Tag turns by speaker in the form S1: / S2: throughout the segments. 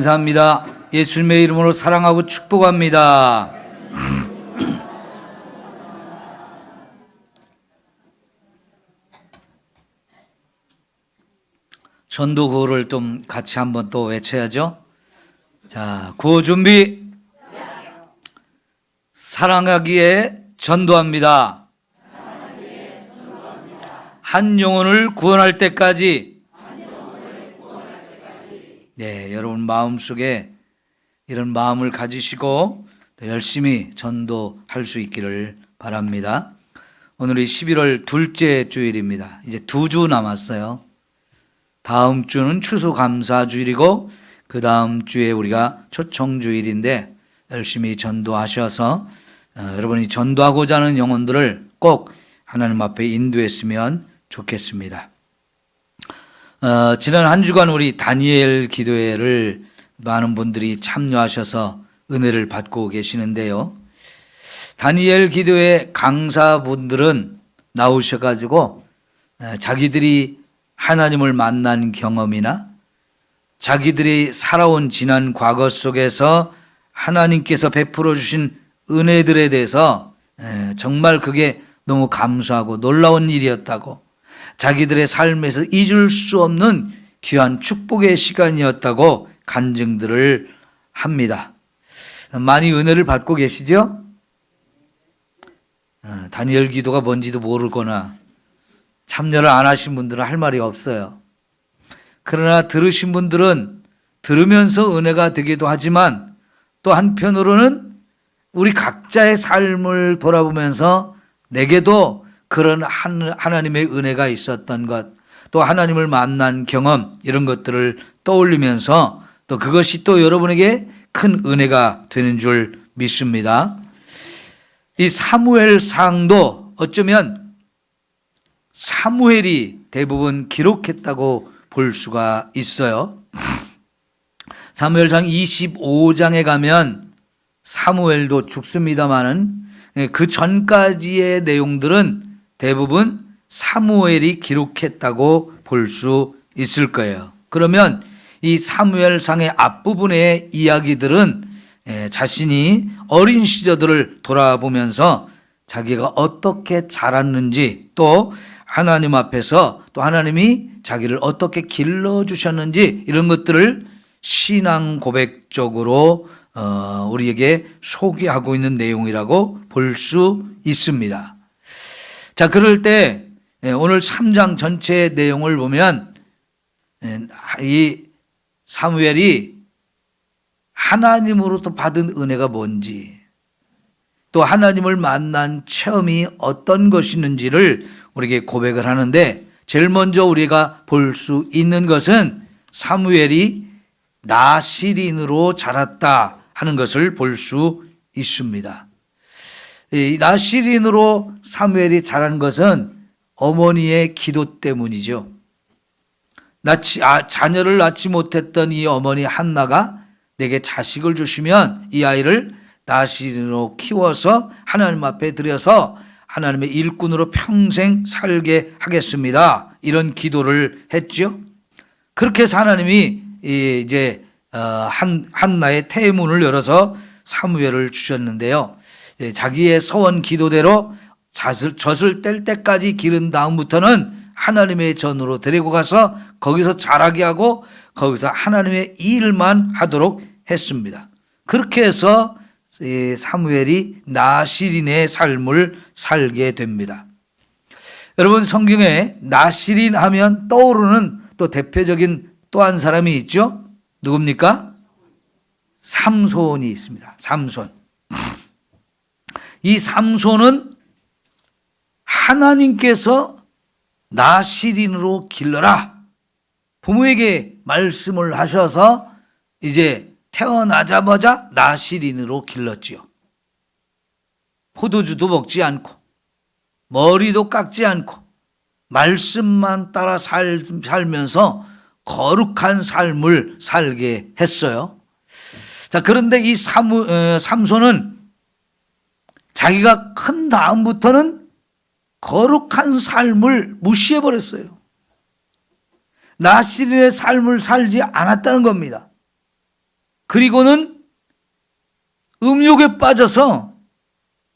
S1: 감사합니다. 예수님의 이름으로 사랑하고 축복합니다. 전도 구호를 좀 같이 한번 또 외쳐야죠. 자, 구호 준비. 사랑하기에 전도합니다. 한 영혼을 구원할 때까지. 네, 여러분 마음속에 이런 마음을 가지시고 더 열심히 전도할 수 있기를 바랍니다. 오늘이 11월 둘째 주일입니다. 이제 2주 남았어요. 다음 주는 추수감사주일이고 그 다음 주에 우리가 초청주일인데 열심히 전도하셔서 여러분이 전도하고자 하는 영혼들을 꼭 하나님 앞에 인도했으면 좋겠습니다. 지난 한 주간 우리 다니엘 기도회를 많은 분들이 참여하셔서 은혜를 받고 계시는데요. 다니엘 기도회 강사분들은 나오셔가지고 자기들이 하나님을 만난 경험이나 자기들이 살아온 지난 과거 속에서 하나님께서 베풀어 주신 은혜들에 대해서 정말 그게 너무 감사하고 놀라운 일이었다고, 자기들의 삶에서 잊을 수 없는 귀한 축복의 시간이었다고 간증들을 합니다. 많이 은혜를 받고 계시죠? 다니엘 기도가 뭔지도 모르거나 참여를 안 하신 분들은 할 말이 없어요. 그러나 들으신 분들은 들으면서 은혜가 되기도 하지만 또 한편으로는 우리 각자의 삶을 돌아보면서 내게도 그런 하나님의 은혜가 있었던 것, 또 하나님을 만난 경험, 이런 것들을 떠올리면서 또 그것이 또 여러분에게 큰 은혜가 되는 줄 믿습니다. 이 사무엘상도 어쩌면 사무엘이 대부분 기록했다고 볼 수가 있어요. 사무엘상 25장에 가면 사무엘도 죽습니다마는 그 전까지의 내용들은 대부분 사무엘이 기록했다고 볼 수 있을 거예요. 그러면 이 사무엘상의 앞부분의 이야기들은 자신이 어린 시절을 돌아보면서 자기가 어떻게 자랐는지, 또 하나님 앞에서 또 하나님이 자기를 어떻게 길러주셨는지, 이런 것들을 신앙 고백적으로 우리에게 소개하고 있는 내용이라고 볼 수 있습니다. 자, 그럴 때 오늘 3장 전체 내용을 보면 이 사무엘이 하나님으로부터 받은 은혜가 뭔지, 또 하나님을 만난 체험이 어떤 것이는지를 우리에게 고백을 하는데, 제일 먼저 우리가 볼 수 있는 것은 사무엘이 나실인으로 자랐다 하는 것을 볼 수 있습니다. 이 나실인으로 사무엘이 자란 것은 어머니의 기도 때문이죠. 자녀를 낳지 못했던 이 어머니 한나가 내게 자식을 주시면 이 아이를 나실인으로 키워서 하나님 앞에 드려서 하나님의 일꾼으로 평생 살게 하겠습니다. 이런 기도를 했죠. 그렇게 해서 하나님이 이제 한나의 태문을 열어서 사무엘을 주셨는데요. 자기의 서원 기도대로 젖을 뗄 때까지 기른 다음부터는 하나님의 전으로 데리고 가서 거기서 자라게 하고 거기서 하나님의 일만 하도록 했습니다. 그렇게 해서 사무엘이 나실인의 삶을 살게 됩니다. 여러분, 성경에 나실인 하면 떠오르는 또 대표적인 또 한 사람이 있죠. 누굽니까? 삼손이 있습니다. 삼손. 이 삼손은 하나님께서 나실인으로 길러라, 부모에게 말씀을 하셔서 이제 태어나자마자 나실인으로 길렀지요. 포도주도 먹지 않고 머리도 깎지 않고 말씀만 따라 살면서 거룩한 삶을 살게 했어요. 자, 그런데 이 삼손은 자기가 큰 다음부터는 거룩한 삶을 무시해버렸어요. 나실인의 삶을 살지 않았다는 겁니다. 그리고는 음욕에 빠져서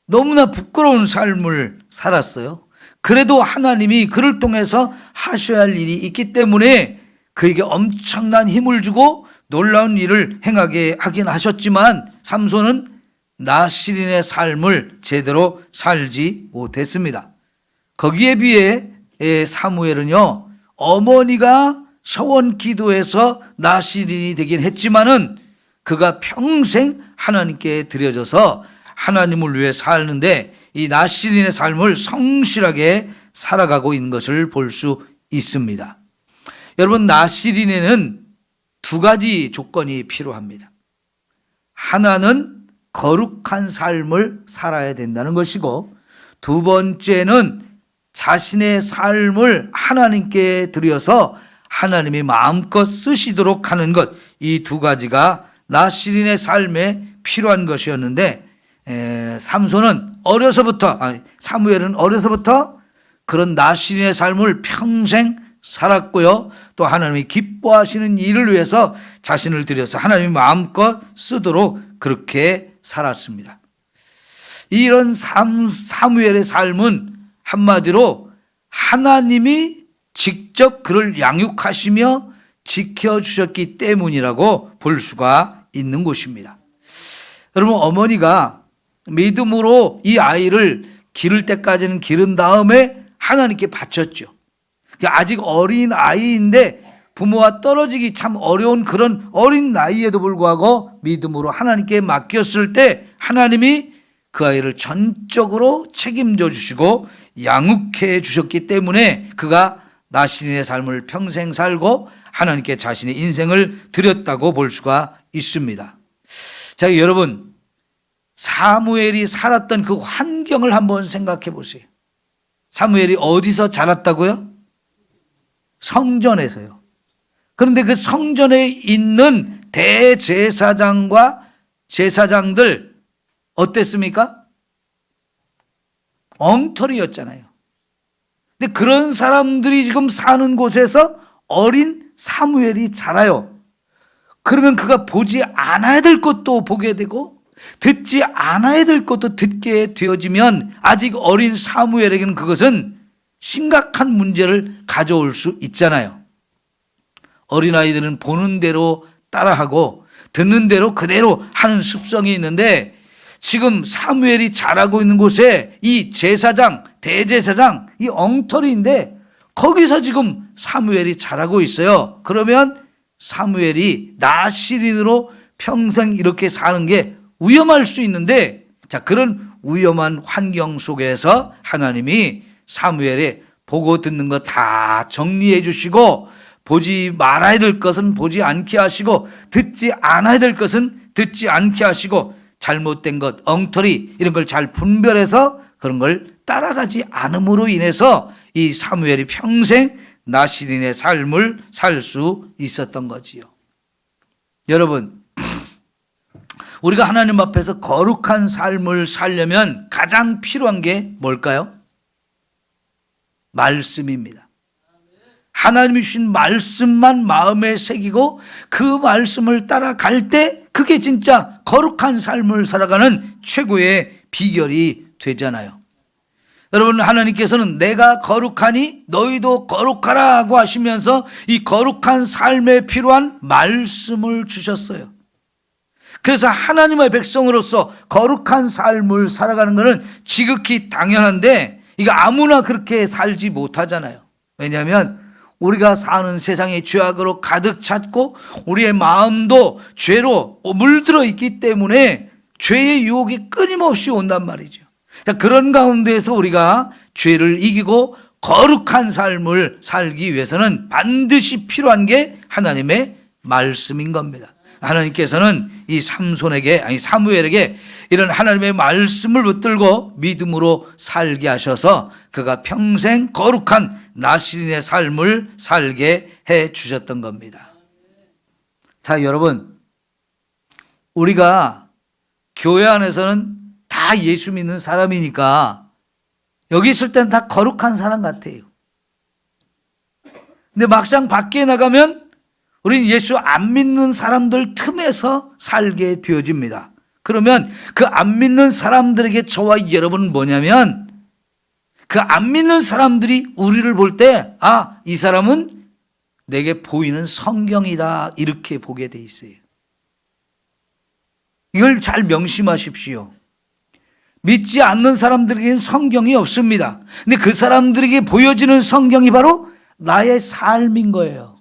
S1: 너무나 부끄러운 삶을 살았어요. 그래도 하나님이 그를 통해서 하셔야 할 일이 있기 때문에 그에게 엄청난 힘을 주고 놀라운 일을 행하게 하긴 하셨지만 삼손은 나실인의 삶을 제대로 살지 못했습니다. 거기에 비해 사무엘은요, 어머니가 서원 기도해서 나실인이 되긴 했지만은 그가 평생 하나님께 드려져서 하나님을 위해 사는데 이 나실인의 삶을 성실하게 살아가고 있는 것을 볼 수 있습니다. 여러분, 나실인에는 두 가지 조건이 필요합니다. 하나는 거룩한 삶을 살아야 된다는 것이고, 두 번째는 자신의 삶을 하나님께 드려서 하나님이 마음껏 쓰시도록 하는 것, 이 두 가지가 나실인의 삶에 필요한 것이었는데, 사무엘은 어려서부터 그런 나실인의 삶을 평생 살았고요. 또 하나님이 기뻐하시는 일을 위해서 자신을 들여서 하나님이 마음껏 쓰도록 그렇게 살았습니다. 이런 사무엘의 삶은 한마디로 하나님이 직접 그를 양육하시며 지켜주셨기 때문이라고 볼 수가 있는 것입니다. 여러분, 어머니가 믿음으로 이 아이를 기를 때까지는 기른 다음에 하나님께 바쳤죠. 아직 어린 아이인데 부모와 떨어지기 참 어려운 그런 어린 나이에도 불구하고 믿음으로 하나님께 맡겼을 때 하나님이 그 아이를 전적으로 책임져 주시고 양육해 주셨기 때문에 그가 나실인의 삶을 평생 살고 하나님께 자신의 인생을 드렸다고 볼 수가 있습니다. 자, 여러분, 사무엘이 살았던 그 환경을 한번 생각해 보세요. 사무엘이 어디서 자랐다고요? 성전에서요. 그런데 그 성전에 있는 대제사장과 제사장들 어땠습니까? 엉터리였잖아요. 근데 그런 사람들이 지금 사는 곳에서 어린 사무엘이 자라요. 그러면 그가 보지 않아야 될 것도 보게 되고 듣지 않아야 될 것도 듣게 되어지면 아직 어린 사무엘에게는 그것은 심각한 문제를 가져올 수 있잖아요. 어린아이들은 보는 대로 따라하고 듣는 대로 그대로 하는 습성이 있는데 지금 사무엘이 자라고 있는 곳에 이 제사장, 대제사장, 이 엉터리인데 거기서 지금 사무엘이 자라고 있어요. 그러면 사무엘이 나실인으로 평생 이렇게 사는 게 위험할 수 있는데, 자, 그런 위험한 환경 속에서 하나님이 사무엘의 보고 듣는 거 다 정리해 주시고 보지 말아야 될 것은 보지 않게 하시고 듣지 않아야 될 것은 듣지 않게 하시고 잘못된 것, 엉터리 이런 걸 잘 분별해서 그런 걸 따라가지 않음으로 인해서 이 사무엘이 평생 나실인의 삶을 살 수 있었던 거지요. 여러분, 우리가 하나님 앞에서 거룩한 삶을 살려면 가장 필요한 게 뭘까요? 말씀입니다. 하나님이 주신 말씀만 마음에 새기고 그 말씀을 따라갈 때 그게 진짜 거룩한 삶을 살아가는 최고의 비결이 되잖아요. 여러분, 하나님께서는 내가 거룩하니 너희도 거룩하라고 하시면서 이 거룩한 삶에 필요한 말씀을 주셨어요. 그래서 하나님의 백성으로서 거룩한 삶을 살아가는 것은 지극히 당연한데 이거 아무나 그렇게 살지 못하잖아요. 왜냐하면 우리가 사는 세상이 죄악으로 가득 찼고 우리의 마음도 죄로 물들어 있기 때문에 죄의 유혹이 끊임없이 온단 말이죠. 그런 가운데에서 우리가 죄를 이기고 거룩한 삶을 살기 위해서는 반드시 필요한 게 하나님의 말씀인 겁니다. 하나님께서는 이 사무엘에게 이런 하나님의 말씀을 붙들고 믿음으로 살게 하셔서 그가 평생 거룩한 나실인의 삶을 살게 해 주셨던 겁니다. 자, 여러분, 우리가 교회 안에서는 다 예수 믿는 사람이니까 여기 있을 땐 다 거룩한 사람 같아요. 근데 막상 밖에 나가면 우리는 예수 안 믿는 사람들 틈에서 살게 되어집니다. 그러면 그 안 믿는 사람들에게 저와 여러분은 뭐냐면, 그 안 믿는 사람들이 우리를 볼 때, 아, 이 사람은 내게 보이는 성경이다, 이렇게 보게 돼 있어요. 이걸 잘 명심하십시오. 믿지 않는 사람들에게는 성경이 없습니다. 근데 그 사람들에게 보여지는 성경이 바로 나의 삶인 거예요.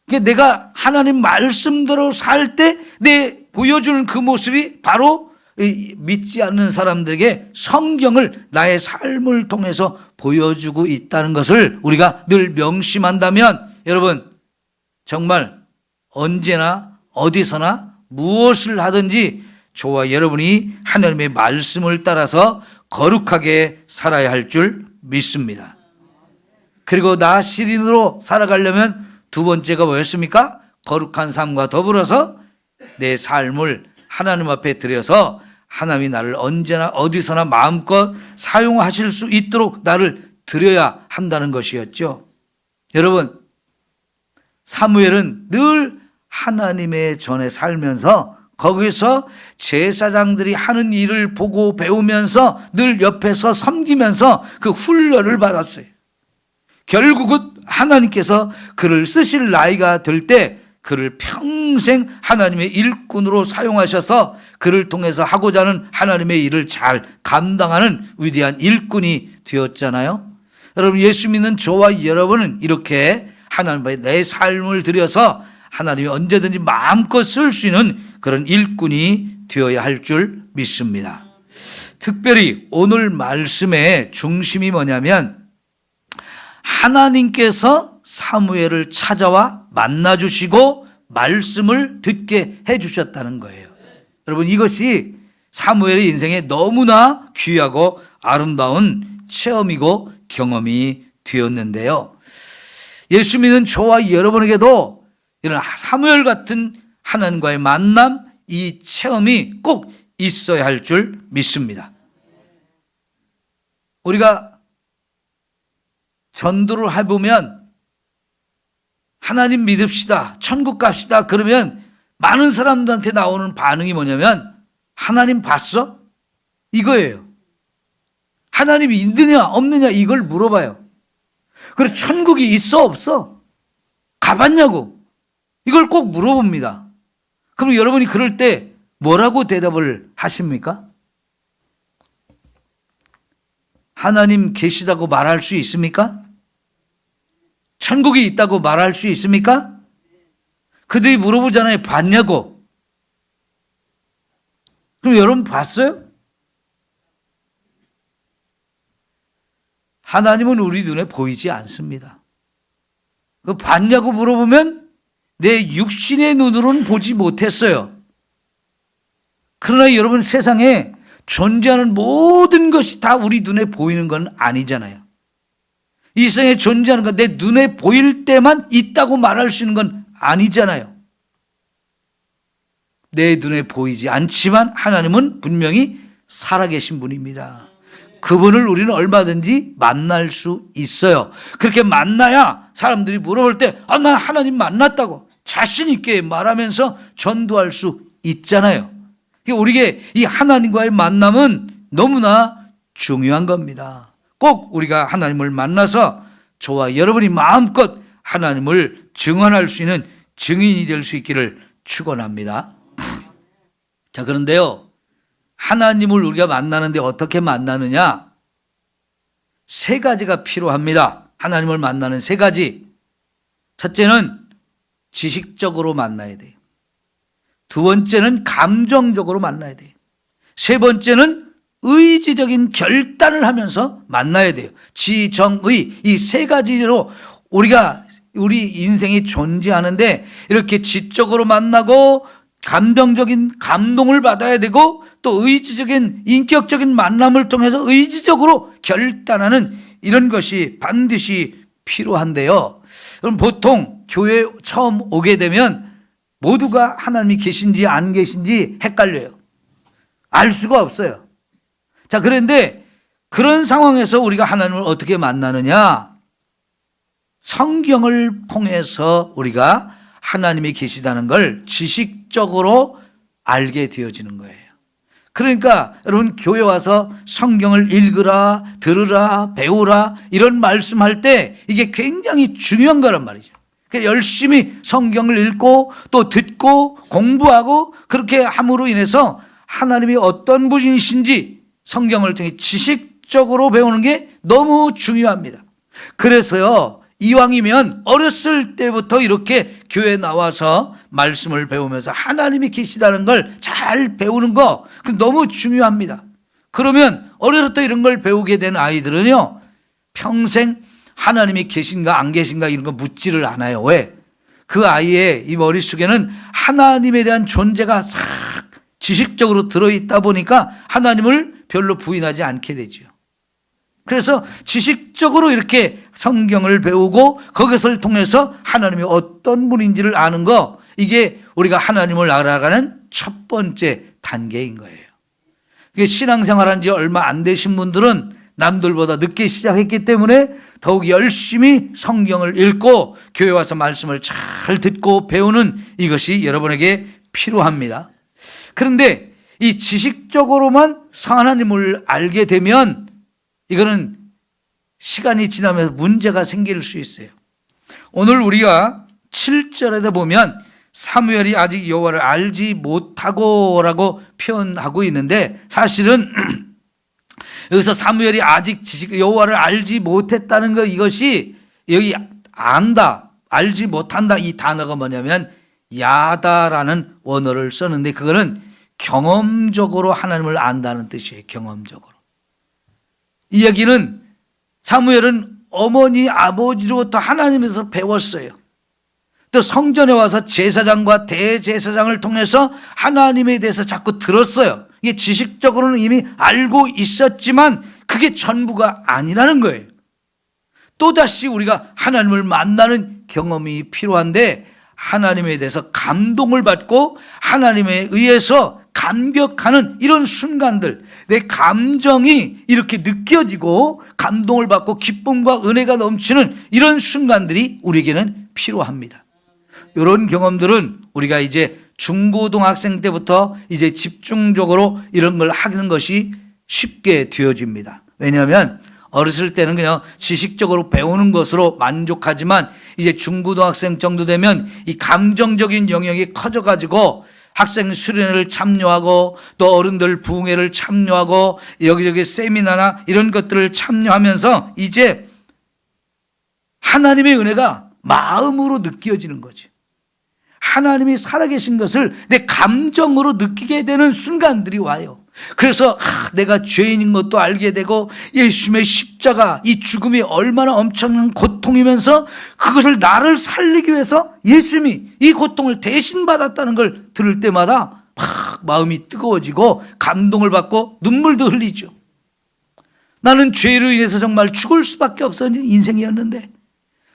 S1: 그러니까 내가 하나님 말씀대로 살 때 내 보여주는 그 모습이 바로 믿지 않는 사람들에게 성경을 나의 삶을 통해서 보여주고 있다는 것을 우리가 늘 명심한다면, 여러분 정말 언제나 어디서나 무엇을 하든지 저와 여러분이 하나님의 말씀을 따라서 거룩하게 살아야 할 줄 믿습니다. 그리고 나 시린으로 살아가려면 두 번째가 뭐였습니까? 거룩한 삶과 더불어서 내 삶을 하나님 앞에 드려서 하나님이 나를 언제나 어디서나 마음껏 사용하실 수 있도록 나를 드려야 한다는 것이었죠. 여러분, 사무엘은 늘 하나님의 전에 살면서 거기서 제사장들이 하는 일을 보고 배우면서 늘 옆에서 섬기면서 그 훈련을 받았어요. 결국은 하나님께서 그를 쓰실 나이가 될 때 그를 평생 하나님의 일꾼으로 사용하셔서 그를 통해서 하고자 하는 하나님의 일을 잘 감당하는 위대한 일꾼이 되었잖아요. 여러분, 예수 믿는 저와 여러분은 이렇게 하나님 앞에 내 삶을 들여서 하나님이 언제든지 마음껏 쓸 수 있는 그런 일꾼이 되어야 할 줄 믿습니다. 특별히 오늘 말씀의 중심이 뭐냐면, 하나님께서 사무엘을 찾아와 만나주시고 말씀을 듣게 해주셨다는 거예요. 여러분, 이것이 사무엘의 인생에 너무나 귀하고 아름다운 체험이고 경험이 되었는데요. 예수 믿는 저와 여러분에게도 이런 사무엘 같은 하나님과의 만남, 이 체험이 꼭 있어야 할 줄 믿습니다. 우리가 전도를 해보면 하나님 믿읍시다, 천국 갑시다 그러면 많은 사람들한테 나오는 반응이 뭐냐면, 하나님 봤어? 이거예요. 하나님이 있느냐 없느냐 이걸 물어봐요. 그리고 천국이 있어 없어? 가봤냐고? 이걸 꼭 물어봅니다. 그럼 여러분이 그럴 때 뭐라고 대답을 하십니까? 하나님 계시다고 말할 수 있습니까? 천국이 있다고 말할 수 있습니까? 그들이 물어보잖아요. 봤냐고. 그럼 여러분 봤어요? 하나님은 우리 눈에 보이지 않습니다. 그 봤냐고 물어보면 내 육신의 눈으로는 보지 못했어요. 그러나 여러분, 세상에 존재하는 모든 것이 다 우리 눈에 보이는 건 아니잖아요. 이 세상에 존재하는 것, 내 눈에 보일 때만 있다고 말할 수 있는 건 아니잖아요. 내 눈에 보이지 않지만 하나님은 분명히 살아계신 분입니다. 그분을 우리는 얼마든지 만날 수 있어요. 그렇게 만나야 사람들이 물어볼 때, 아, 나 하나님 만났다고 자신 있게 말하면서 전도할 수 있잖아요. 우리에게 이 하나님과의 만남은 너무나 중요한 겁니다. 꼭 우리가 하나님을 만나서 저와 여러분이 마음껏 하나님을 증언할 수 있는 증인이 될 수 있기를 축원합니다. 자, 그런데요, 하나님을 우리가 만나는데 어떻게 만나느냐? 세 가지가 필요합니다. 하나님을 만나는 세 가지. 첫째는 지식적으로 만나야 돼요. 두 번째는 감정적으로 만나야 돼요. 세 번째는 의지적인 결단을 하면서 만나야 돼요. 지정의, 이 세 가지로 우리가 우리 인생이 존재하는데, 이렇게 지적으로 만나고 감정적인 감동을 받아야 되고, 또 의지적인 인격적인 만남을 통해서 의지적으로 결단하는 이런 것이 반드시 필요한데요. 그럼 보통 교회에 처음 오게 되면 모두가 하나님이 계신지 안 계신지 헷갈려요. 알 수가 없어요. 자, 그런데 그런 상황에서 우리가 하나님을 어떻게 만나느냐? 성경을 통해서 우리가 하나님이 계시다는 걸 지식적으로 알게 되어지는 거예요. 그러니까 여러분 교회 와서 성경을 읽으라, 들으라, 배우라 이런 말씀할 때 이게 굉장히 중요한 거란 말이죠. 그러니까 열심히 성경을 읽고 또 듣고 공부하고 그렇게 함으로 인해서 하나님이 어떤 분이신지 성경을 통해 지식적으로 배우는 게 너무 중요합니다. 그래서요, 이왕이면 어렸을 때부터 이렇게 교회 나와서 말씀을 배우면서 하나님이 계시다는 걸 잘 배우는 거 너무 중요합니다. 그러면 어려서부터 이런 걸 배우게 된 아이들은요, 평생 하나님이 계신가 안 계신가 이런 거 묻지를 않아요. 왜? 그 아이의 이 머릿속에는 하나님에 대한 존재가 싹 지식적으로 들어있다 보니까 하나님을 별로 부인하지 않게 되죠. 그래서 지식적으로 이렇게 성경을 배우고 그것을 통해서 하나님이 어떤 분인지를 아는 거, 이게 우리가 하나님을 알아가는 첫 번째 단계인 거예요. 신앙생활한 지 얼마 안 되신 분들은 남들보다 늦게 시작했기 때문에 더욱 열심히 성경을 읽고 교회 와서 말씀을 잘 듣고 배우는 이것이 여러분에게 필요합니다. 그런데 이 지식적으로만 하나님을 알게 되면 이거는 시간이 지나면서 문제가 생길 수 있어요. 오늘 우리가 7절에다 보면 사무엘이 아직 여호와를 알지 못하고라고 표현하고 있는데, 사실은 여기서 사무엘이 아직 여호와를 알지 못했다는 것, 이것이 여기 안다, 알지 못한다, 이 단어가 뭐냐면 야다라는 원어를 썼는데 그거는 경험적으로 하나님을 안다는 뜻이에요. 경험적으로. 이 얘기는 사무엘은 어머니 아버지로부터 하나님에서 배웠어요. 또 성전에 와서 제사장과 대제사장을 통해서 하나님에 대해서 자꾸 들었어요. 이게 지식적으로는 이미 알고 있었지만 그게 전부가 아니라는 거예요. 또다시 우리가 하나님을 만나는 경험이 필요한데, 하나님에 대해서 감동을 받고 하나님에 의해서 감격하는 이런 순간들, 내 감정이 이렇게 느껴지고 감동을 받고 기쁨과 은혜가 넘치는 이런 순간들이 우리에게는 필요합니다. 이런 경험들은 우리가 이제 중고등학생 때부터 이제 집중적으로 이런 걸 하는 것이 쉽게 되어집니다. 왜냐하면 어렸을 때는 그냥 지식적으로 배우는 것으로 만족하지만 이제 중고등학생 정도 되면 이 감정적인 영역이 커져가지고 학생 수련회를 참여하고 또 어른들 부흥회를 참여하고 여기저기 세미나나 이런 것들을 참여하면서 이제 하나님의 은혜가 마음으로 느껴지는 거죠. 하나님이 살아계신 것을 내 감정으로 느끼게 되는 순간들이 와요. 그래서 내가 죄인인 것도 알게 되고 예수님의 십자가, 이 죽음이 얼마나 엄청난 고통이면서 그것을 나를 살리기 위해서 예수님이 이 고통을 대신 받았다는 걸 들을 때마다 막 마음이 뜨거워지고 감동을 받고 눈물도 흘리죠. 나는 죄로 인해서 정말 죽을 수밖에 없었는 인생이었는데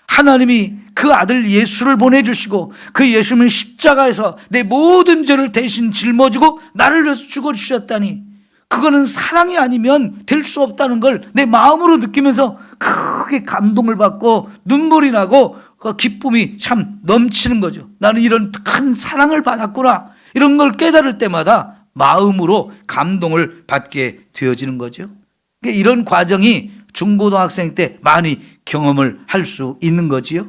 S1: 하나님이 그 아들 예수를 보내주시고 그 예수님은 십자가에서 내 모든 죄를 대신 짊어지고 나를 위해서 죽어주셨다니, 그거는 사랑이 아니면 될 수 없다는 걸 내 마음으로 느끼면서 크게 감동을 받고 눈물이 나고 그 기쁨이 참 넘치는 거죠. 나는 이런 큰 사랑을 받았구나, 이런 걸 깨달을 때마다 마음으로 감동을 받게 되어지는 거죠. 이런 과정이 중고등학생 때 많이 경험을 할 수 있는 거지요.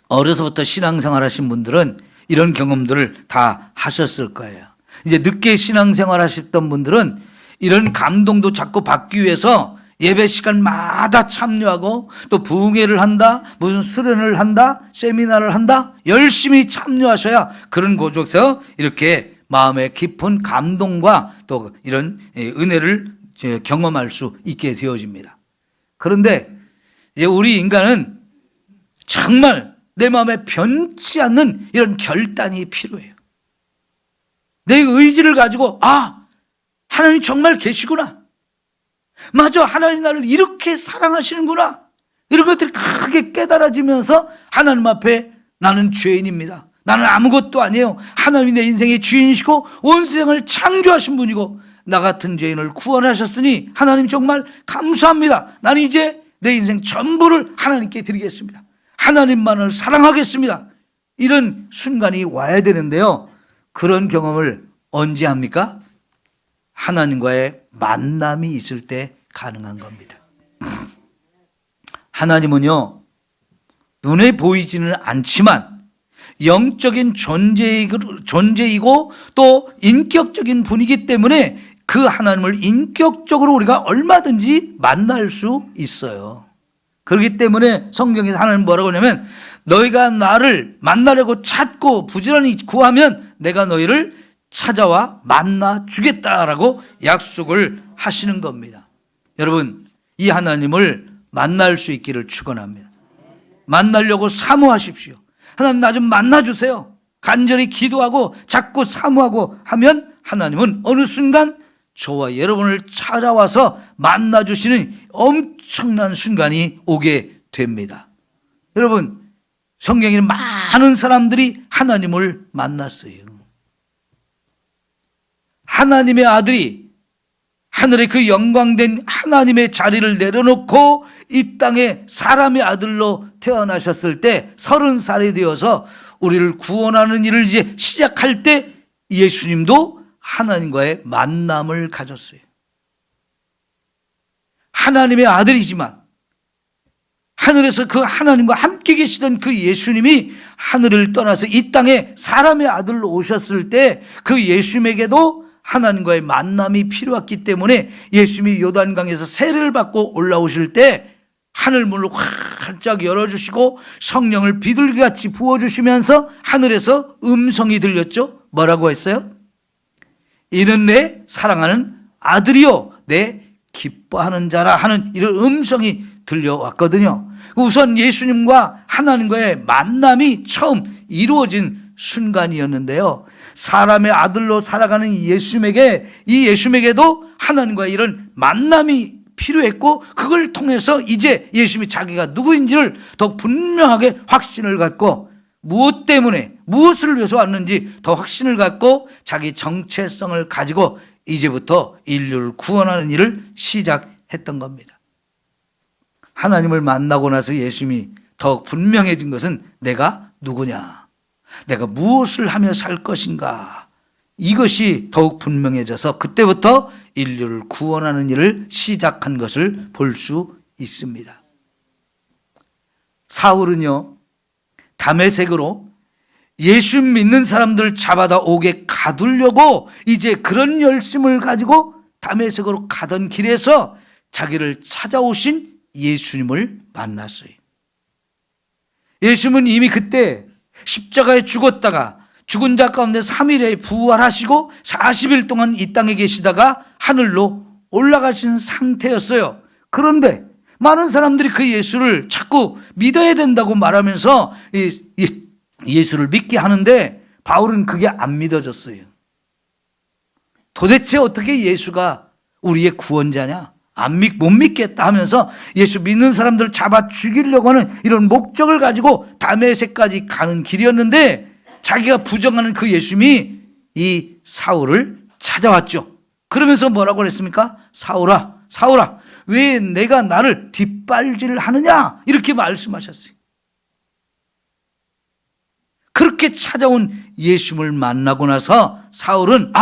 S1: 어려서부터 신앙생활 하신 분들은 이런 경험들을 다 하셨을 거예요. 이제 늦게 신앙생활 하셨던 분들은 이런 감동도 자꾸 받기 위해서 예배 시간마다 참여하고 또 부흥회를 한다, 무슨 수련을 한다, 세미나를 한다, 열심히 참여하셔야 그런 곳에서 이렇게 마음의 깊은 감동과 또 이런 은혜를 경험할 수 있게 되어집니다. 그런데 이제 우리 인간은 정말 내 마음에 변치 않는 이런 결단이 필요해요. 내 의지를 가지고 하나님 정말 계시구나, 맞아, 하나님 나를 이렇게 사랑하시는구나, 이런 것들이 크게 깨달아지면서 하나님 앞에 나는 죄인입니다, 나는 아무것도 아니에요, 하나님이 내 인생의 주인이시고 온 세상을 창조하신 분이고 나 같은 죄인을 구원하셨으니 하나님 정말 감사합니다, 나는 이제 내 인생 전부를 하나님께 드리겠습니다, 하나님만을 사랑하겠습니다, 이런 순간이 와야 되는데요. 그런 경험을 언제 합니까? 하나님과의 만남이 있을 때 가능한 겁니다. 하나님은요, 눈에 보이지는 않지만 영적인 존재이고 또 인격적인 분이기 때문에 그 하나님을 인격적으로 우리가 얼마든지 만날 수 있어요. 그렇기 때문에 성경에서 하나님 뭐라고 하냐면, 너희가 나를 만나려고 찾고 부지런히 구하면 내가 너희를 찾아와 만나 주겠다라고 약속을 하시는 겁니다. 여러분, 이 하나님을 만날 수 있기를 축원합니다. 만나려고 사모하십시오. 하나님 나 좀 만나주세요. 간절히 기도하고 자꾸 사모하고 하면 하나님은 어느 순간 저와 여러분을 찾아와서 만나주시는 엄청난 순간이 오게 됩니다. 여러분, 성경에는 많은 사람들이 하나님을 만났어요. 하나님의 아들이 하늘의 그 영광된 하나님의 자리를 내려놓고 이 땅에 사람의 아들로 태어나셨을 때 30살이 되어서 우리를 구원하는 일을 이제 시작할 때 예수님도 하나님과의 만남을 가졌어요. 하나님의 아들이지만 하늘에서 그 하나님과 함께 계시던 그 예수님이 하늘을 떠나서 이 땅에 사람의 아들로 오셨을 때 그 예수님에게도 하나님과의 만남이 필요했기 때문에 예수님이 요단강에서 세례를 받고 올라오실 때 하늘문을 활짝 열어주시고 성령을 비둘기같이 부어주시면서 하늘에서 음성이 들렸죠. 뭐라고 했어요? 이는 내 사랑하는 아들이요 내 기뻐하는 자라 하는 이런 음성이 들려왔거든요. 우선 예수님과 하나님과의 만남이 처음 이루어진 순간이었는데요. 사람의 아들로 살아가는 이 예수님에게도 하나님과의 이런 만남이 필요했고, 그걸 통해서 이제 예수님이 자기가 누구인지를 더 분명하게 확신을 갖고, 무엇 때문에 무엇을 위해서 왔는지 더 확신을 갖고 자기 정체성을 가지고 이제부터 인류를 구원하는 일을 시작했던 겁니다. 하나님을 만나고 나서 예수님이 더욱 분명해진 것은 내가 누구냐, 내가 무엇을 하며 살 것인가, 이것이 더욱 분명해져서 그때부터 인류를 구원하는 일을 시작한 것을 볼 수 있습니다. 사울은요, 다메섹으로 예수 믿는 사람들 잡아다 오게 가두려고 이제 그런 열심을 가지고 다메섹으로 가던 길에서 자기를 찾아오신 예수님을 만났어요. 예수님은 이미 그때 십자가에 죽었다가 죽은 자 가운데 3일에 부활하시고 40일 동안 이 땅에 계시다가 하늘로 올라가신 상태였어요. 그런데 많은 사람들이 그 예수를 자꾸 믿어야 된다고 말하면서 예수를 믿게 하는데 바울은 그게 안 믿어졌어요. 도대체 어떻게 예수가 우리의 구원자냐? 못 믿겠다 하면서 예수 믿는 사람들을 잡아 죽이려고 하는 이런 목적을 가지고 다메섹까지 가는 길이었는데, 자기가 부정하는 그 예수님이 이 사울을 찾아왔죠. 그러면서 뭐라고 그랬습니까? 사울아, 사울아, 왜 내가 나를 뒷발질을 하느냐? 이렇게 말씀하셨어요. 그렇게 찾아온 예수님을 만나고 나서 사울은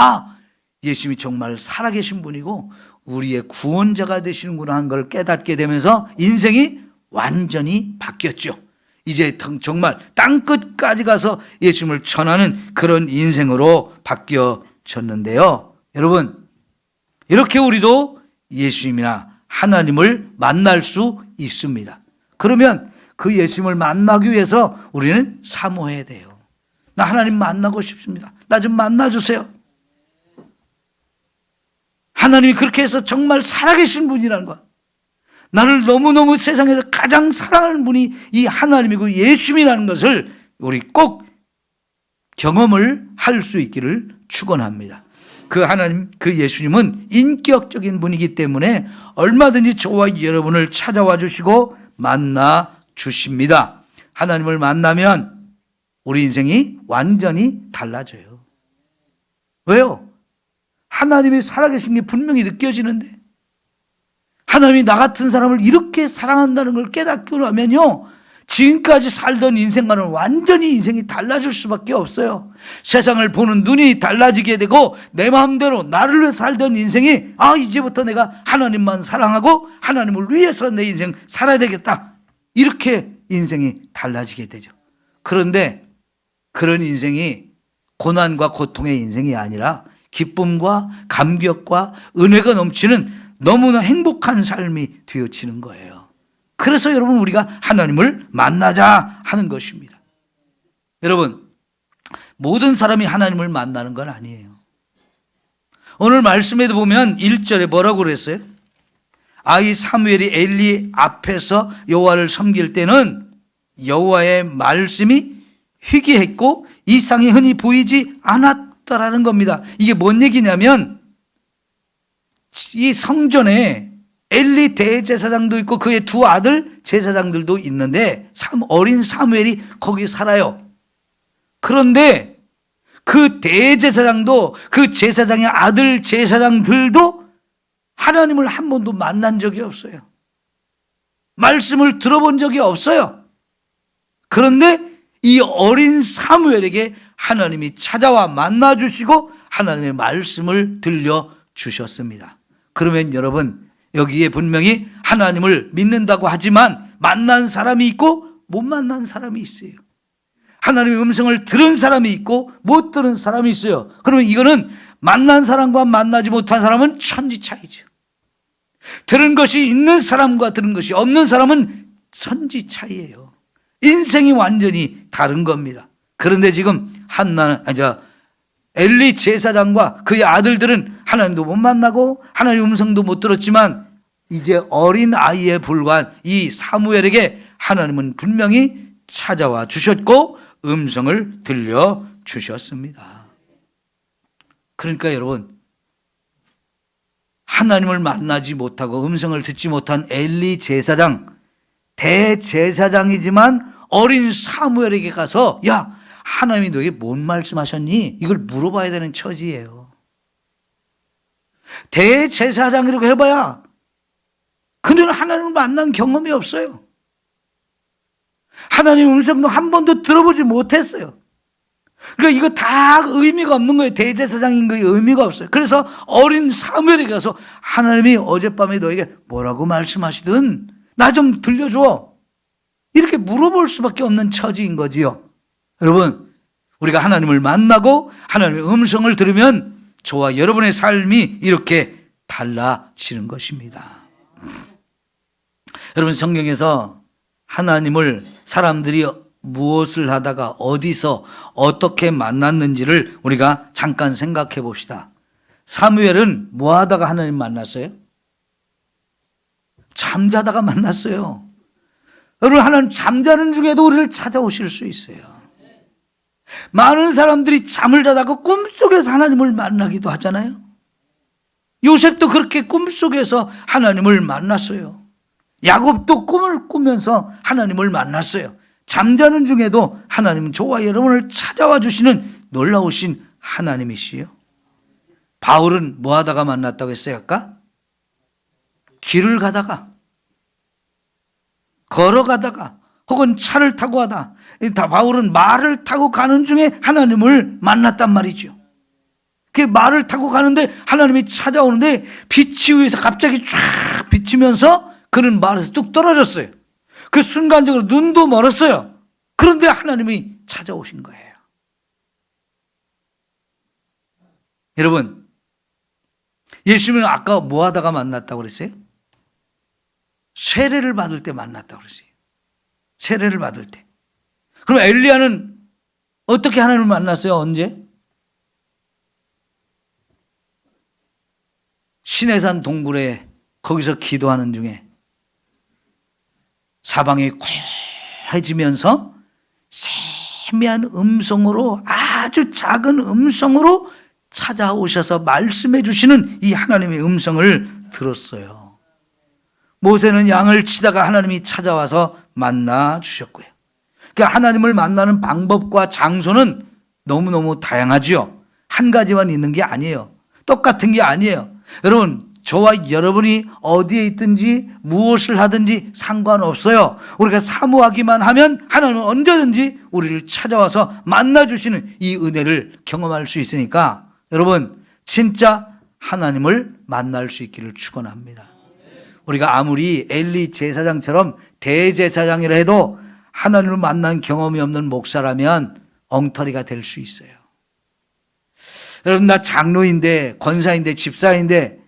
S1: 예수님이 정말 살아계신 분이고 우리의 구원자가 되시는구나 한 걸 깨닫게 되면서 인생이 완전히 바뀌었죠. 이제 정말 땅끝까지 가서 예수님을 전하는 그런 인생으로 바뀌어졌는데요. 여러분, 이렇게 우리도 예수님이나 하나님을 만날 수 있습니다. 그러면 그 예수님을 만나기 위해서 우리는 사모해야 돼요. 나 하나님 만나고 싶습니다. 나 좀 만나주세요. 하나님이 그렇게 해서 정말 살아계신 분이라는 것, 나를 너무너무 세상에서 가장 사랑하는 분이 이 하나님이고 예수님이라는 것을 우리 꼭 경험을 할 수 있기를 축원합니다. 그 하나님, 그 예수님은 인격적인 분이기 때문에 얼마든지 저와 여러분을 찾아와 주시고 만나 주십니다. 하나님을 만나면 우리 인생이 완전히 달라져요. 왜요? 하나님이 살아계신 게 분명히 느껴지는데, 하나님이 나 같은 사람을 이렇게 사랑한다는 걸 깨닫고 나면요, 지금까지 살던 인생과는 완전히 인생이 달라질 수밖에 없어요. 세상을 보는 눈이 달라지게 되고 내 마음대로 나를 위해 살던 인생이 이제부터 내가 하나님만 사랑하고 하나님을 위해서 내 인생 살아야 되겠다. 이렇게 인생이 달라지게 되죠. 그런데 그런 인생이 고난과 고통의 인생이 아니라 기쁨과 감격과 은혜가 넘치는 너무나 행복한 삶이 되어지는 거예요. 그래서 여러분 우리가 하나님을 만나자 하는 것입니다. 여러분 모든 사람이 하나님을 만나는 건 아니에요. 오늘 말씀에도 보면 1절에 뭐라고 그랬어요? 아이 사무엘이 엘리 앞에서 여호와를 섬길 때는 여호와의 말씀이 희귀했고 이상이 흔히 보이지 않았다라는 겁니다. 이게 뭔 얘기냐면 이 성전에 엘리 대제사장도 있고 그의 두 아들 제사장들도 있는데 어린 사무엘이 거기 살아요. 그런데 그 대제사장도 그 제사장의 아들 제사장들도 하나님을 한 번도 만난 적이 없어요. 말씀을 들어본 적이 없어요. 그런데 이 어린 사무엘에게 하나님이 찾아와 만나주시고 하나님의 말씀을 들려주셨습니다. 그러면 여러분 여기에 분명히 하나님을 믿는다고 하지만 만난 사람이 있고 못 만난 사람이 있어요. 하나님의 음성을 들은 사람이 있고 못 들은 사람이 있어요. 그러면 이거는 만난 사람과 만나지 못한 사람은 천지 차이죠. 들은 것이 있는 사람과 들은 것이 없는 사람은 천지 차이예요. 인생이 완전히 다른 겁니다. 그런데 지금 엘리 제사장과 그의 아들들은 하나님도 못 만나고 하나님의 음성도 못 들었지만 이제 어린 아이에 불과한 이 사무엘에게 하나님은 분명히 찾아와 주셨고 음성을 들려주셨습니다. 그러니까 여러분 하나님을 만나지 못하고 음성을 듣지 못한 엘리 제사장, 대제사장이지만 어린 사무엘에게 가서 야 하나님이 너에게 뭔 말씀하셨니? 이걸 물어봐야 되는 처지예요. 대제사장이라고 해봐야 그들은 하나님을 만난 경험이 없어요. 하나님의 음성도 한 번도 들어보지 못했어요. 그러니까 이거 다 의미가 없는 거예요. 대제사장인 거에 의미가 없어요. 그래서 어린 사무엘에게 가서 하나님이 어젯밤에 너에게 뭐라고 말씀하시든 나 좀 들려줘. 이렇게 물어볼 수밖에 없는 처지인 거지요. 여러분 우리가 하나님을 만나고 하나님의 음성을 들으면 저와 여러분의 삶이 이렇게 달라지는 것입니다. 여러분 성경에서 하나님을 사람들이 무엇을 하다가 어디서 어떻게 만났는지를 우리가 잠깐 생각해 봅시다. 사무엘은 뭐 하다가 하나님 만났어요? 잠자다가 만났어요. 여러분 하나님 잠자는 중에도 우리를 찾아오실 수 있어요. 많은 사람들이 잠을 자다가 꿈속에서 하나님을 만나기도 하잖아요. 요셉도 그렇게 꿈속에서 하나님을 만났어요. 야곱도 꿈을 꾸면서 하나님을 만났어요. 잠자는 중에도 하나님은 저와 여러분을 찾아와 주시는 놀라우신 하나님이시요. 바울은 뭐 하다가 만났다고 했어요 아까? 길을 가다가, 걸어가다가, 혹은 차를 타고 하다. 바울은 말을 타고 가는 중에 하나님을 만났단 말이죠. 그 말을 타고 가는데 하나님이 찾아오는데 빛이 위에서 갑자기 쫙 비치면서 그는 말에서 뚝 떨어졌어요. 그 순간적으로 눈도 멀었어요. 그런데 하나님이 찾아오신 거예요. 여러분, 예수님은 아까 뭐 하다가 만났다고 그랬어요? 세례를 받을 때 만났다고 그랬어요. 세례를 받을 때. 그럼 엘리야는 어떻게 하나님을 만났어요? 언제? 시내산 동굴에 거기서 기도하는 중에 사방이 고요해지면서 세미한 음성으로, 아주 작은 음성으로 찾아오셔서 말씀해 주시는 이 하나님의 음성을 들었어요. 모세는 양을 치다가 하나님이 찾아와서 만나 주셨고요. 그러니까 하나님을 만나는 방법과 장소는 너무너무 다양하죠. 한 가지만 있는 게 아니에요. 똑같은 게 아니에요. 여러분, 저와 여러분이 어디에 있든지 무엇을 하든지 상관없어요. 우리가 사모하기만 하면 하나님은 언제든지 우리를 찾아와서 만나주시는 이 은혜를 경험할 수 있으니까 여러분 진짜 하나님을 만날 수 있기를 축원합니다. 우리가 아무리 엘리 제사장처럼 대제사장이라 해도 하나님을 만난 경험이 없는 목사라면 엉터리가 될 수 있어요. 여러분 나 장로인데 권사인데 집사인데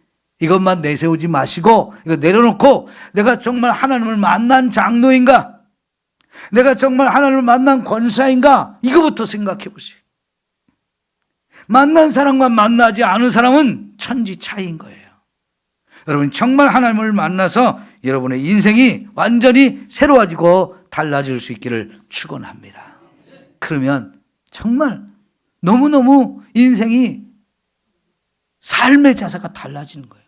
S1: 이것만 내세우지 마시고 이거 내려놓고 내가 정말 하나님을 만난 장로인가? 내가 정말 하나님을 만난 권사인가? 이거부터 생각해 보세요. 만난 사람과 만나지 않은 사람은 천지 차이인 거예요. 여러분 정말 하나님을 만나서 여러분의 인생이 완전히 새로워지고 달라질 수 있기를 축원합니다. 그러면 정말 너무너무 인생이 삶의 자세가 달라지는 거예요.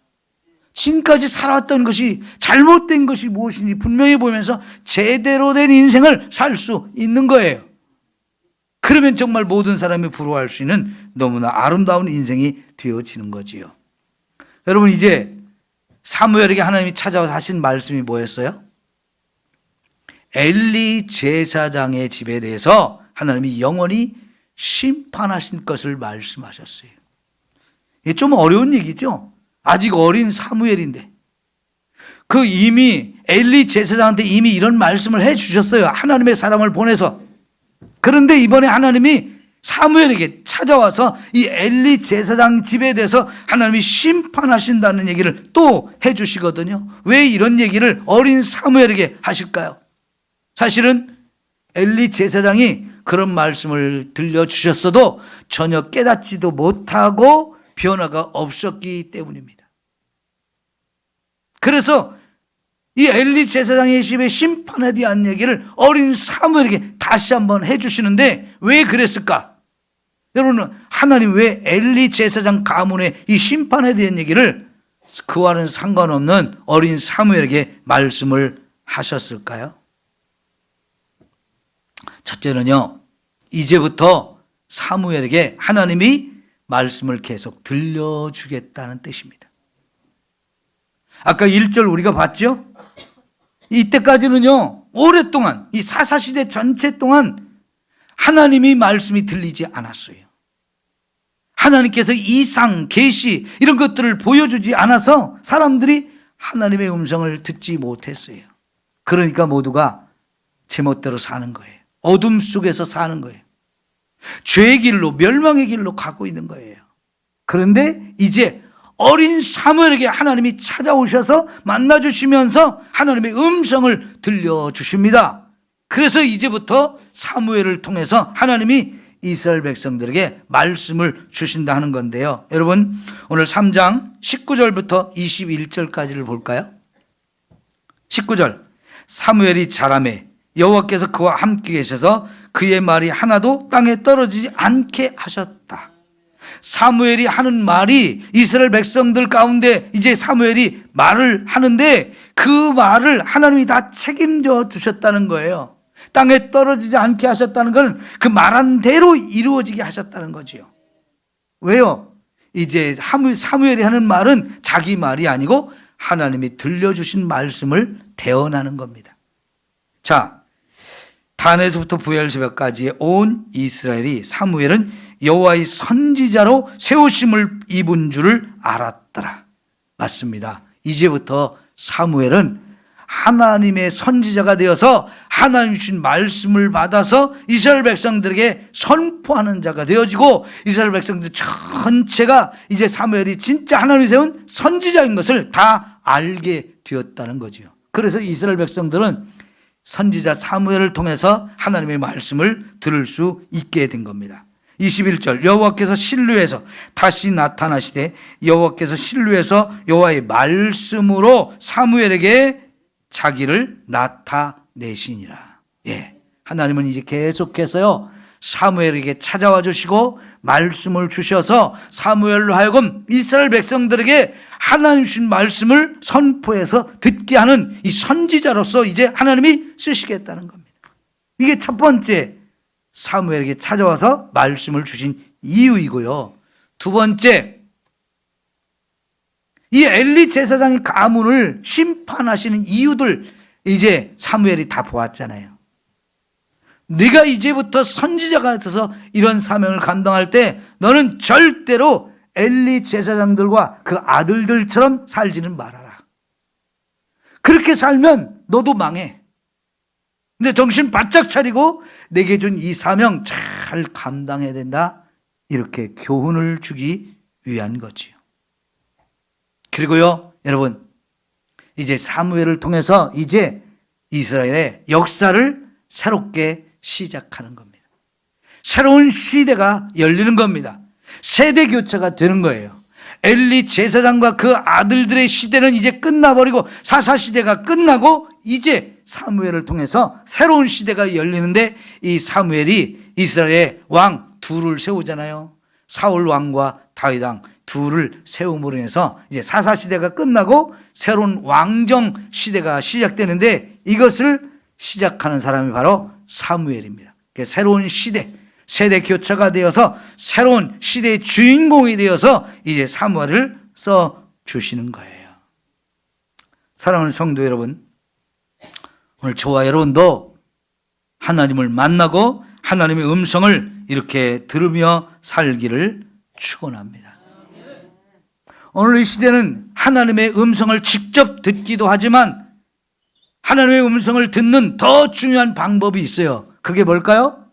S1: 지금까지 살아왔던 것이 잘못된 것이 무엇인지 분명히 보면서 제대로 된 인생을 살 수 있는 거예요. 그러면 정말 모든 사람이 부러워할 수 있는 너무나 아름다운 인생이 되어지는 거지요. 여러분 이제 사무엘에게 하나님이 찾아와서 하신 말씀이 뭐였어요? 엘리 제사장의 집에 대해서 하나님이 영원히 심판하신 것을 말씀하셨어요. 이게 좀 어려운 얘기죠. 아직 어린 사무엘인데 그 이미 엘리 제사장한테 이미 이런 말씀을 해 주셨어요. 하나님의 사람을 보내서. 그런데 이번에 하나님이 사무엘에게 찾아와서 이 엘리 제사장 집에 대해서 하나님이 심판하신다는 얘기를 또 해 주시거든요. 왜 이런 얘기를 어린 사무엘에게 하실까요? 사실은 엘리 제사장이 그런 말씀을 들려주셨어도 전혀 깨닫지도 못하고 변화가 없었기 때문입니다. 그래서 이 엘리 제사장의 집에 심판에 대한 얘기를 어린 사무엘에게 다시 한번 해주시는데 왜 그랬을까? 여러분 하나님 왜 엘리 제사장 가문의 이 심판에 대한 얘기를 그와는 상관없는 어린 사무엘에게 말씀을 하셨을까요? 첫째는요, 이제부터 사무엘에게 하나님이 말씀을 계속 들려주겠다는 뜻입니다. 아까 1절 우리가 봤죠? 이때까지는요, 오랫동안 이 사사시대 전체 동안 하나님이 말씀이 들리지 않았어요. 하나님께서 이상, 계시 이런 것들을 보여주지 않아서 사람들이 하나님의 음성을 듣지 못했어요. 그러니까 모두가 제멋대로 사는 거예요. 어둠 속에서 사는 거예요. 죄의 길로, 멸망의 길로 가고 있는 거예요. 그런데 이제 어린 사무엘에게 하나님이 찾아오셔서 만나주시면서 하나님의 음성을 들려주십니다. 그래서 이제부터 사무엘을 통해서 하나님이 이스라엘 백성들에게 말씀을 주신다 하는 건데요. 여러분 오늘 3장 19절부터 21절까지를 볼까요? 19절 사무엘이 자라매 여호와께서 그와 함께 계셔서 그의 말이 하나도 땅에 떨어지지 않게 하셨다. 사무엘이 하는 말이 이스라엘 백성들 가운데 이제 사무엘이 말을 하는데 그 말을 하나님이 다 책임져 주셨다는 거예요. 땅에 떨어지지 않게 하셨다는 건 그 말한 대로 이루어지게 하셨다는 거지요. 왜요? 이제 사무엘이 하는 말은 자기 말이 아니고 하나님이 들려주신 말씀을 대언하는 겁니다. 자, 단에서부터 부엘세바까지의 온 이스라엘이 사무엘은 여호와의 선지자로 세우심을 입은 줄을 알았더라. 맞습니다. 이제부터 사무엘은 하나님의 선지자가 되어서 하나님 주신 말씀을 받아서 이스라엘 백성들에게 선포하는 자가 되어지고 이스라엘 백성들 전체가 이제 사무엘이 진짜 하나님이 세운 선지자인 것을 다 알게 되었다는 거죠. 그래서 이스라엘 백성들은 선지자 사무엘을 통해서 하나님의 말씀을 들을 수 있게 된 겁니다. 21절 여호와께서 실루에서 다시 나타나시되 여호와께서 실루에서 여호와의 말씀으로 사무엘에게 자기를 나타내시니라. 예, 하나님은 이제 계속해서요 사무엘에게 찾아와 주시고 말씀을 주셔서 사무엘로 하여금 이스라엘 백성들에게 하나님 주신 말씀을 선포해서 듣게 하는 이 선지자로서 이제 하나님이 쓰시겠다는 겁니다. 이게 첫 번째 사무엘에게 찾아와서 말씀을 주신 이유이고요. 두 번째 이 엘리 제사장이 가문을 심판하시는 이유들 이제 사무엘이 다 보았잖아요. 네가 이제부터 선지자가 돼서 이런 사명을 감당할 때 너는 절대로 엘리 제사장들과 그 아들들처럼 살지는 말아라. 그렇게 살면 너도 망해. 근데 정신 바짝 차리고 내게 준 이 사명 잘 감당해야 된다. 이렇게 교훈을 주기 위한 거지요. 그리고요, 여러분, 이제 사무엘을 통해서 이제 이스라엘의 역사를 새롭게 시작하는 겁니다. 새로운 시대가 열리는 겁니다. 세대 교체가 되는 거예요. 엘리 제사장과 그 아들들의 시대는 이제 끝나버리고 사사시대가 끝나고 이제 사무엘을 통해서 새로운 시대가 열리는데 이 사무엘이 이스라엘의 왕 둘을 세우잖아요. 사울 왕과 다윗 왕 둘을 세움으로 인해서 이제 사사시대가 끝나고 새로운 왕정 시대가 시작되는데 이것을 시작하는 사람이 바로 사무엘입니다. 새로운 시대, 세대 교체가 되어서 새로운 시대의 주인공이 되어서 이제 사무엘을 써주시는 거예요. 사랑하는 성도 여러분, 오늘 저와 여러분도 하나님을 만나고 하나님의 음성을 이렇게 들으며 살기를 축원합니다. 오늘 이 시대는 하나님의 음성을 직접 듣기도 하지만 하나님의 음성을 듣는 더 중요한 방법이 있어요. 그게 뭘까요?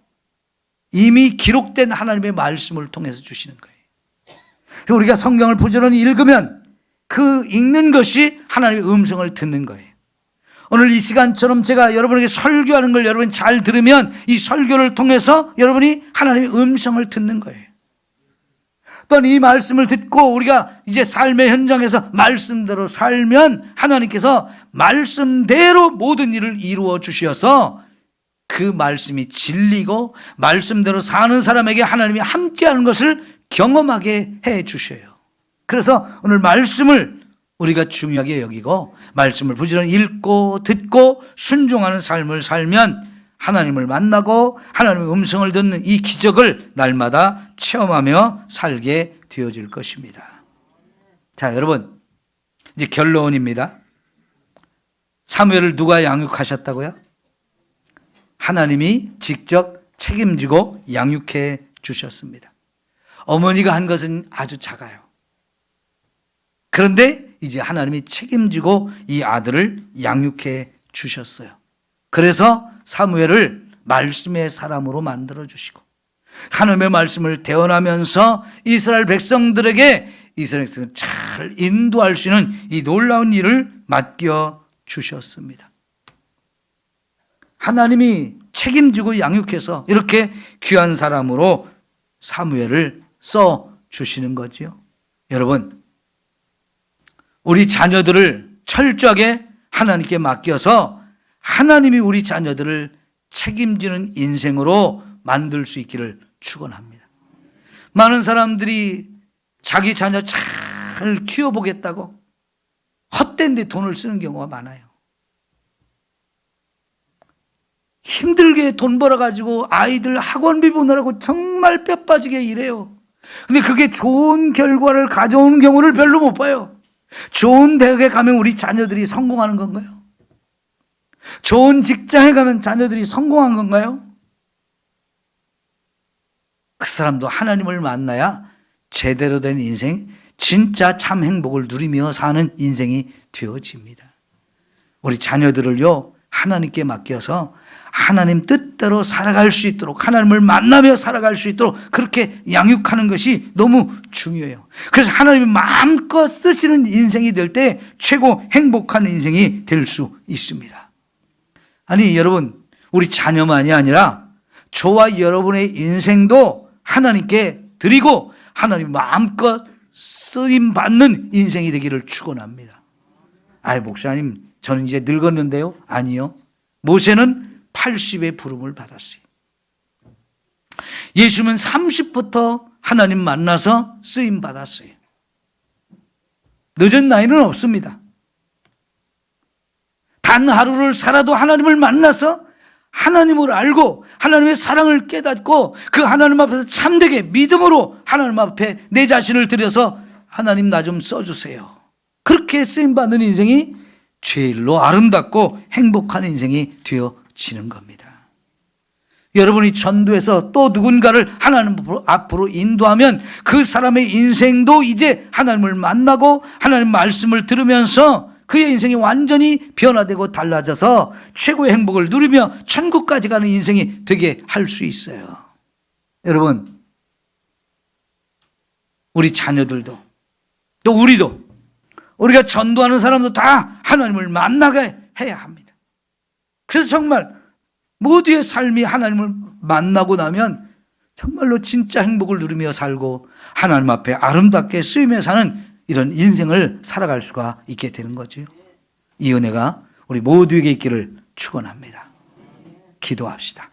S1: 이미 기록된 하나님의 말씀을 통해서 주시는 거예요. 우리가 성경을 부지런히 읽으면 그 읽는 것이 하나님의 음성을 듣는 거예요. 오늘 이 시간처럼 제가 여러분에게 설교하는 걸 여러분이 잘 들으면 이 설교를 통해서 여러분이 하나님의 음성을 듣는 거예요. 또한 이 말씀을 듣고 우리가 이제 삶의 현장에서 말씀대로 살면 하나님께서 말씀대로 모든 일을 이루어 주셔서 그 말씀이 진리고 말씀대로 사는 사람에게 하나님이 함께하는 것을 경험하게 해 주셔요. 그래서 오늘 말씀을 우리가 중요하게 여기고 말씀을 부지런히 읽고 듣고 순종하는 삶을 살면 하나님을 만나고 하나님의 음성을 듣는 이 기적을 날마다 체험하며 살게 되어질 것입니다. 자, 여러분, 이제 결론입니다. 사무엘을 누가 양육하셨다고요? 하나님이 직접 책임지고 양육해 주셨습니다. 어머니가 한 것은 아주 작아요. 그런데 이제 하나님이 책임지고 이 아들을 양육해 주셨어요. 그래서 사무엘을 말씀의 사람으로 만들어 주시고 하나님의 말씀을 대언하면서 이스라엘 백성들에게 이스라엘 백성을 잘 인도할 수 있는 이 놀라운 일을 맡겨 주셨습니다. 하나님이 책임지고 양육해서 이렇게 귀한 사람으로 사무엘을 써 주시는 거지요. 여러분, 우리 자녀들을 철저하게 하나님께 맡겨서 하나님이 우리 자녀들을 책임지는 인생으로 만들 수 있기를 축원합니다. 많은 사람들이 자기 자녀 잘 키워보겠다고 헛된 데 돈을 쓰는 경우가 많아요. 힘들게 돈 벌어가지고 아이들 학원비 보느라고 정말 뼈 빠지게 일해요. 근데 그게 좋은 결과를 가져오는 경우를 별로 못 봐요. 좋은 대학에 가면 우리 자녀들이 성공하는 건가요? 좋은 직장에 가면 자녀들이 성공한 건가요? 그 사람도 하나님을 만나야 제대로 된 인생, 진짜 참 행복을 누리며 사는 인생이 되어집니다. 우리 자녀들을요, 하나님께 맡겨서 하나님 뜻대로 살아갈 수 있도록 하나님을 만나며 살아갈 수 있도록 그렇게 양육하는 것이 너무 중요해요. 그래서 하나님이 마음껏 쓰시는 인생이 될 때 최고 행복한 인생이 될 수 있습니다. 아니 여러분, 우리 자녀만이 아니라 저와 여러분의 인생도 하나님께 드리고 하나님 마음껏 쓰임받는 인생이 되기를 축원합니다. 아이 목사님, 저는 이제 늙었는데요. 아니요. 모세는 80의 부름을 받았어요. 예수는 30부터 하나님 만나서 쓰임 받았어요. 늦은 나이는 없습니다. 단 하루를 살아도 하나님을 만나서 하나님을 알고 하나님의 사랑을 깨닫고 그 하나님 앞에서 참되게 믿음으로 하나님 앞에 내 자신을 들여서 하나님 나 좀 써주세요. 그렇게 쓰임받는 인생이 제일로 아름답고 행복한 인생이 되어지는 겁니다. 여러분이 전도해서 또 누군가를 하나님 앞으로 인도하면 그 사람의 인생도 이제 하나님을 만나고 하나님 말씀을 들으면서 그의 인생이 완전히 변화되고 달라져서 최고의 행복을 누리며 천국까지 가는 인생이 되게 할 수 있어요. 여러분, 우리 자녀들도 또 우리도 우리가 전도하는 사람도 다 하나님을 만나게 해야 합니다. 그래서 정말 모두의 삶이 하나님을 만나고 나면 정말로 진짜 행복을 누리며 살고 하나님 앞에 아름답게 쓰이며 사는 이런 인생을 살아갈 수가 있게 되는 거죠. 이 은혜가 우리 모두에게 있기를 축원합니다. 기도합시다.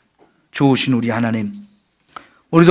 S1: 좋으신 우리 하나님, 우리도